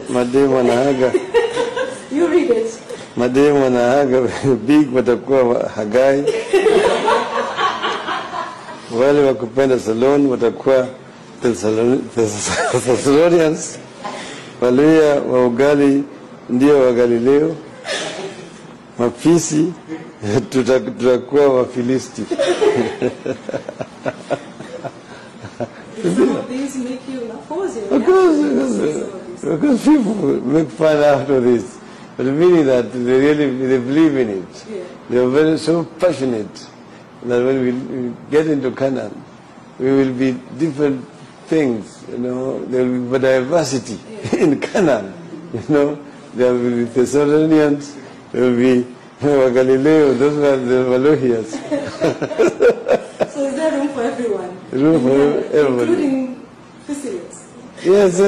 Mademu wanaaga. You read it. Mademu wanaaga big watakuwa Hagai. Wale wakupenda salon watakuwa Thessalonians. Waluya wa ugali ndio wa Galileo. Mafisi tutakuwa Wafilisti. Some of these make you laugh. Because people make fun out of this. But meaning that they believe in it. Yeah. They are very so passionate that when we get into Canaan, we will be different things, you know. There will be diversity in Canaan, you know. There will be Thessalonians, there will be Galileo, those are the Valuhias. So is there room for everyone? Room for everyone. Including Thessalonians? Yes.